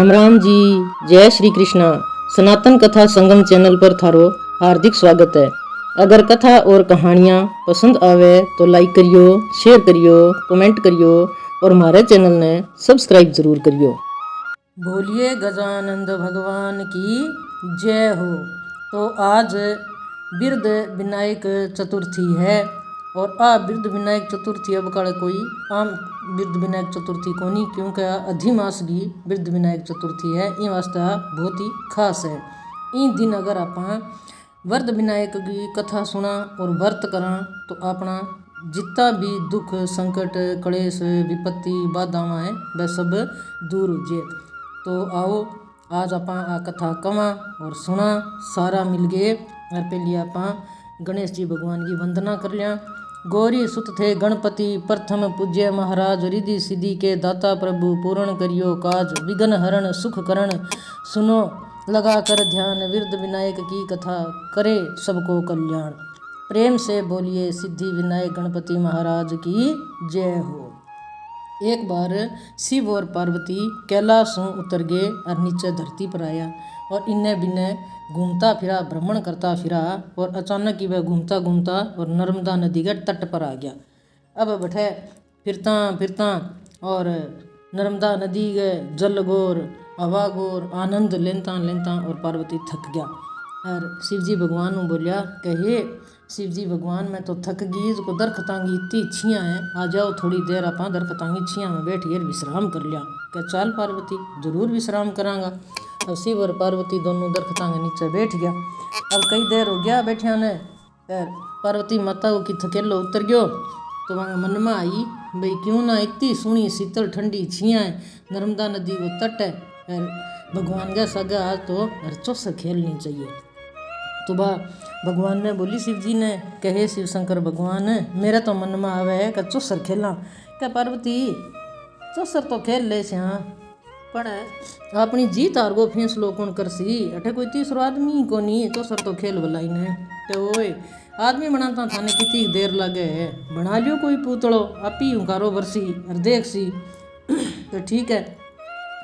राम राम जी। जय श्री कृष्णा। सनातन कथा संगम चैनल पर थारो हार्दिक स्वागत है। अगर कथा और कहानियाँ पसंद आवे तो लाइक करियो, शेयर करियो, कमेंट करियो और हमारे चैनल ने सब्सक्राइब जरूर करियो। बोलिए गजानंद भगवान की जय हो। तो आज बिरध विनायक चतुर्थी है और बिरध विनायक चतुर्थी अब कल कोई आम बिरध विनायक चतुर्थी कोनी, क्योंकि अधिमास की बिरध विनायक चतुर्थी है। इन वास्ते बहुत ही खास है। इन दिन अगर आप वरद विनायक की कथा सुना और व्रत करा तो अपना जितना भी दुख संकट क्लेश विपत्ति बाधावां है वह सब दूर हो जाए। तो आओ आज आप कथा कमा और सुना सारा मिल गए। और पहले आप गणेश जी भगवान की वंदना कर लिया। गौरी सुत थे गणपति प्रथम पूज्य महाराज, रिद्धि सिद्धि के दाता प्रभु पूर्ण करियो काज, विघ्न हरण सुख करण सुनो लगा कर ध्यान, विरध विनायक की कथा करे सबको कल्याण। प्रेम से बोलिए सिद्धि विनायक गणपति महाराज की जय हो। एक बार शिव और पार्वती कैलाशों उतर गए और नीचे धरती पर आया और इन्हें बिन्ने घूमता फिरा भ्रमण करता फिरा और अचानक ही वह घूमता घूमता और नर्मदा नदी के तट पर आ गया। अब बैठे फिरता फिरता और नर्मदा नदी के जल गोर हवा गोर आनंद लेता लेता और पार्वती थक गया और शिवजी भगवान को बोलिया कहे शिवजी भगवान मैं तो थक गई, इसको दरख्तां की इतनी छियाँ हैं, आ जाओ थोड़ी देर आप दरख्तां की छियाँ में बैठिए विश्राम कर लिया। क्या चाल पार्वती जरूर विश्राम करांगा। अब शिव और पार्वती दोनों दरख्तां के नीचे बैठ गया। अब कई देर हो गया बैठिया ने, पार्वती माता की थकेलो उतर गयो तो वहाँ मन में आई भाई क्यों ना इतनी सुनी शीतल ठंडी छियाँ है, नर्मदा नदी को तट है और भगवान का सगा आज तो चौसर खेलनी चाहिए। तो भगवान ने बोली शिव जी ने कहे शिव शंकर भगवान मेरा तो मन में आवे है कि चौसर खेलना। क्या पार्वती चौसर तो खेल ले से हाँ, पर अपनी जीत हार को फैसलो कौन करसी, अठे कोई तीसरो आदमी को नहीं चौसर तो खेल भलाई ने। तो ओए आदमी बनाता थाने कितनी देर लगे है, बना लियो कोई पूतड़ो आप ही उकारो बरसी और देख सी। तो ठीक है।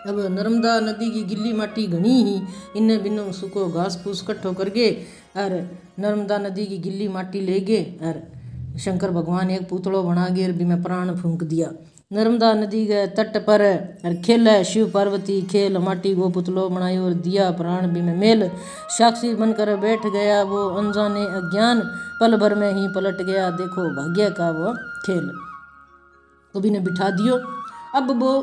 अब नर्मदा नदी की गिल्ली माटी घनी ही इन्हें बिनो सुको घास फूस कट्ठो कर गए और नर्मदा नदी की गिल्ली माटी ले गए और शंकर भगवान एक पुतलो बना गए और भी में प्राण फूंक दिया। नर्मदा नदी के तट पर और खेल शिव पार्वती खेल माटी को पुतलो बनायो और दिया प्राण भी में मेल, साक्षी बनकर बैठ गया वो अनजाने अज्ञान, पल भर में ही पलट गया देखो भाग्य का वो खेल। तो भी ने बिठा दियो। अब वो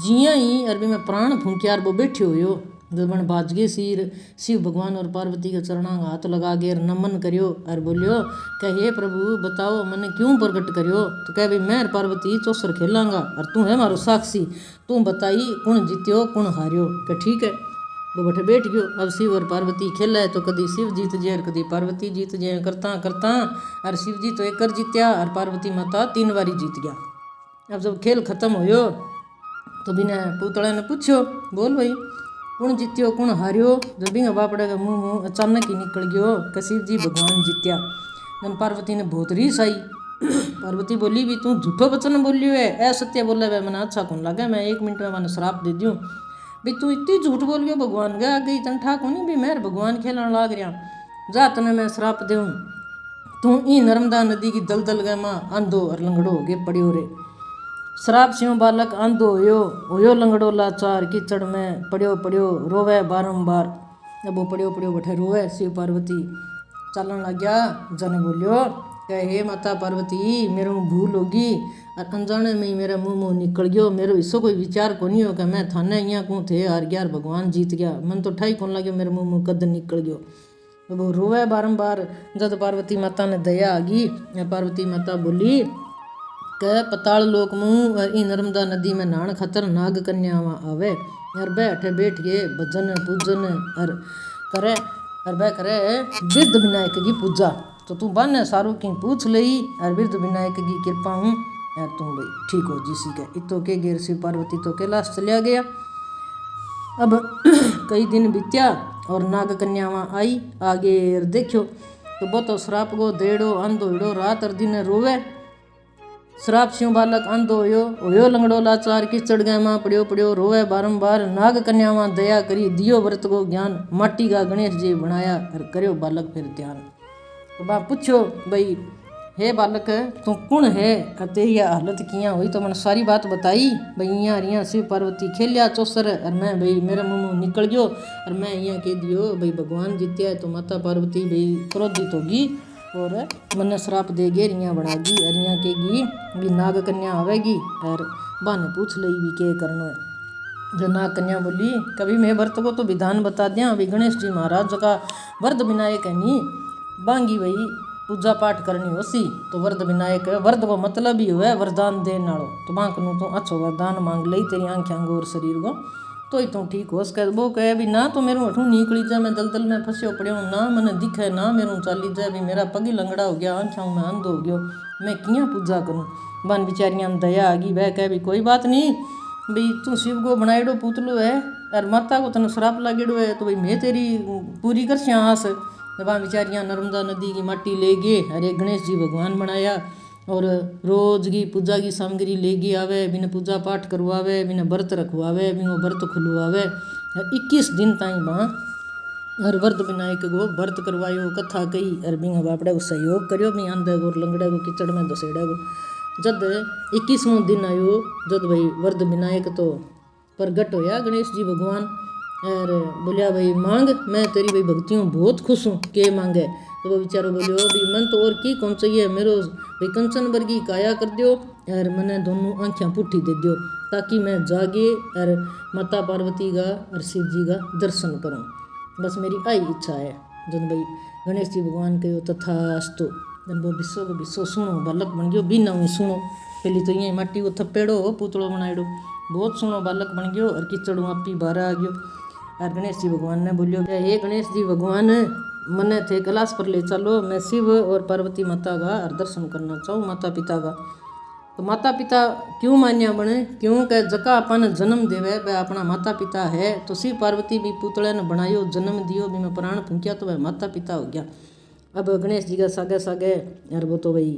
जिया ही अरबी में प्राण फूंकियार वो बैठे हुए जब बाज गए सिर शिव भगवान और पार्वती के चरणा हाथ लगा गए नमन करियो और बोलियो कह हे प्रभु बताओ मैंने क्यों प्रकट करियो। तो कह भाई मैं पार्वती चौसर खेलांगा और तू है मारो साक्षी, तू बताई कौन जीत्यो कौन हारियो। कह ठीक है। वो बैठे बैठ गयो। अब शिव और पार्वती खेला है तो कभी शिव जीत जाए और कभी पार्वती जीत जाए करता करता और शिव जी तो एक कर जीत्या और पार्वती माता 3 बारी जीत गया। अब जब खेल खत्म होयो तो बिना पुतला ने पूछो बोल भाई कौन जीत्यो कौन हारियो। जब भी बापड़े का मुँह अचानक ही निकल गयो कि शिव जी भगवान जीत्या। जन पार्वती ने बहुत रीस आई। पार्वती बोली भी तू झूठो वचन बोलियो है, असत्य बोले वे मैंने अच्छा कौन लगा, मैं 1 मिनट में मैंने श्राप दे दूँ भाई तू इतनी झूठ बोल गयो भगवान गा गई तन ठाक होनी भी मैं भगवान खेलने लाग रहा जा तने मैं श्राप दूँ। तू ई नर्मदा नदी की दलदल गए माँ अंधो और लंगड़ो हो गए पड़ियो रे, श्राप स्यों बालक आंधो होयो लंगड़ो लाचार कीचड़ में पड़ियो पड़ियो रोवे बारंबार। अब वो पड़ियो पड़ियो बैठे रोवे। शिव पार्वती चलन लग गया। जन बोलियो कहे हे माता पार्वती मेरे मुँह भूल होगी और अनजाने में ही मेरा मुँह निकल गयो, मेरे इसो कोई विचार को नहीं हो कि मैं थाने यहाँ कौन थे हार गया भगवान जीत गया, मन तो ठाई कौन लगे मेरे मुँह कद निकल गयो। वो रोवे बारंबार। जब पार्वती माता ने दया आ गई पार्वती माता बोली के पताल लोक मुँह और ई नर्मदा नदी में नहान खातर नाग कन्यावां आवे और बैठे बैठ गए भजन पूजन और करे और वह करे बिरध विनायक की पूजा। तो तू बन सारू की पूछ लई और बिरध विनायक की कृपा हूँ यार तू भाई ठीक हो जिसी के इतो के गिर शिव पार्वती तो कैलाश चलिया गया। अब कई दिन बीत्या और नाग कन्यावां आई आगे देखो तो बहुत श्राप को देड़ो अंधो रात और दिन रोवे। श्राप स्यों बालक अंधो होयो लंगड़ो लाचार किचड़ गए माँ पड़ियो पड़ियो रोवे बारंबार नाग कन्या माँ दया करी दियो व्रत को ज्ञान माटी का गणेश जी बनाया और करो बालक फिर ध्यान। तो बा पूछो भाई हे बालक तू कौन है और तेरी हालत किया हुई तो मैंने सारी बात बताई भाई यहाँ रिया शिव पार्वती खेलिया चौसर और मैं भाई मेरा मुँह निकल गयो और मैं यहाँ कह दियो भाई भगवान जीत्या है तो माता पार्वती भाई क्रोधित होगी और मन श्राप देगे रिया बढ़ागी और यहाँ कहेगी भी नाग कन्या आवेगी और बहाने पूछ लई भी के करना है। जो नाग कन्या बोली कभी मैं व्रत को तो विधान बता दिया अभी गणेश जी महाराज का वरद विनायक है नहीं बांगी भाई पूजा पाठ करनी होसी तो वरद विनायक वरद को मतलब ही हुआ वरदान देने वालो तो बांक नु तू अच्छो वरदान मांग लई तेरी आँखें और शरीर को तो ही तू ठीक हो सके। वो कहे भी ना तो मेरे हठू निकली जाए मैं दलदल में फंसो पड़े हूँ ना मैंने दिखे ना मेरे चाली जाए भी मेरा पग ही लंगड़ा हो गया आँखों में अंध हो गयो मैं किया पूजा करूँ। बन बेचारियाँ दया आ गई वह कह भी कोई बात नहीं भाई तू शिव को बनाएड़ो पुतलो है और माता को तन श्राप लागेड़ो है तो भाई मैं तेरी पूरी कर सिया आस। वहाँ बेचारियाँ नर्मदा नदी की माटी ले गए अरे गणेश जी भगवान बनाया और रोज की पूजा की सामग्री ले गई आवे बिना पूजा पाठ करवावे बिना व्रत रखवावे बिना व्रत खुलवावे 21 दिन ताई वहाँ हर व्रत विनायक को व्रत करवायो कथा कही और बिना बापड़े को सहयोग करो भी आंधे को लंगड़े को किचड़ में दसेड़े को। जब 21वां दिन आयो जब भाई व्रत विनायक तो प्रगट होया गणेश जी भगवान और बोलिया भाई मांग मैं तेरी भाई भक्तियों बहुत खुश हूँ के मांगे तो वो बेचारो बोलियो भी मन तो और की कौन चाहिए मेरो भाई कंचन वर्गी काया कर दियो और मैंने दोनों आँखें पुट्ठी दे दियो ताकि मैं जागे और माता पार्वती का और शिव जी का दर्शन करूँ बस मेरी आई इच्छा है। जन भाई गणेश जी भगवान कहो तथास्तु जन वो विश्व सुनो बालक बन गयो बिना हुई सुनो पहली तो ये माटी को थप्पेड़ो पुतलो बनाएड़ो बहुत सुनो बालक बन गयो और किचड़ू आपी बारह आ गयो। और गणेश जी भगवान ने बोलियो हे गणेश जी भगवान मने थे कैलाश पर ले चलो मैं शिव और पार्वती माता का दर्शन करना चाहूँ माता पिता का। तो माता पिता क्यों मान्या बने क्योंकि जका अपन जन्म देवे वह अपना माता पिता है तो शिव पार्वती भी पुतले ने बनायो जन्म दियो भी मैं प्राण फूंकिया तो वह माता पिता हो गया। अब गणेश जी का सागे सागे यार वो तो भाई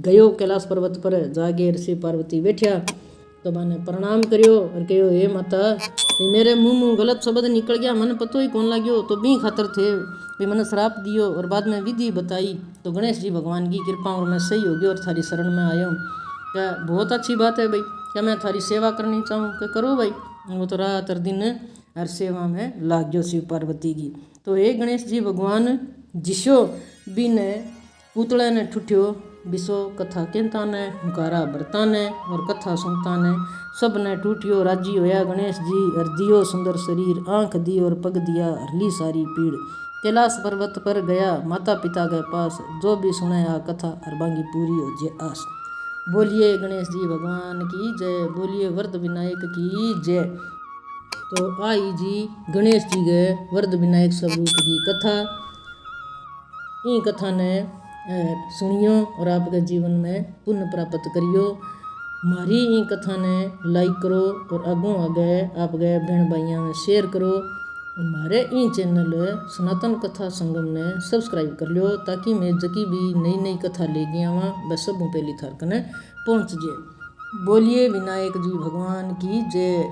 गयो कैलाश पर्वत पर जागे शिव पार्वती बैठिया तो मैंने प्रणाम करियो और कहो हे माता मेरे मुँह गलत शब्द निकल गया मन पतो ही कौन लाग्यो तो भी खातर थे भी मैंने श्राप दियो और बाद में विधि बताई तो गणेश जी भगवान की कृपा और मैं सही हो गया और थारी शरण में आया हूँ। क्या बहुत अच्छी बात है भाई क्या मैं थारी सेवा करनी चाहूँ कि करो भाई। वो तो रात और दिन हर सेवा में लाग गयो शिव पार्वती की। तो हे गणेश जी भगवान जिसो बिन पुतले ने ठुठ्यो बिसो कथा कहता ने हुकारा बरता ने और कथा सुनता ने सब ने टूटियो राजी होया गणेश जी और दियो सुंदर शरीर आँख दी और पग दिया हरली सारी पीड़ कैलाश पर्वत पर गया माता पिता के पास जो भी सुने आ कथा और बांगी पूरी हो जे आस। बोलिए गणेश जी भगवान की जय बोलिए वरद विनायक की जय। तो आई जी गणेश जी के वरद विनायक स्वरूप की कथा ई कथा ने सुनियो और आपके जीवन में पुण्य प्राप्त करियो। हमारी ई कथा ने लाइक करो और आगों आगे आप गए बहन भाइयों में शेयर करो। हमारे ई चैनल सनातन कथा संगम ने सब्सक्राइब कर लियो ताकि मैं जकी भी नई नई कथा ले गया वहाँ वह सब पहली थार कने पहुँच जाए। बोलिए विनायक जी भगवान की जय।